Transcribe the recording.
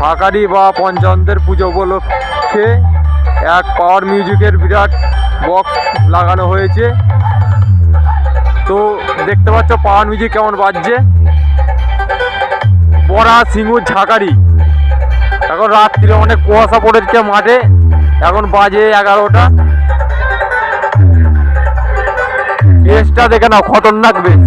ঝাঁকারি বা পঞ্চায়েতের পুজো উপলক্ষে এক পাওয়ার মিউজিকের বিরাট বক্স লাগানো হয়েছে। তো দেখতে পাচ্ছ পাওয়ার মিউজিক কেমন বাজছে। বড়া সিঙ্গুর ঝাঁকারি। এখন রাত্রিরে অনেক কুয়াশা পড়েছে মাঠে, এখন বাজে 11টা। বেশটা দেখে নাও, খতরনাক বেশ।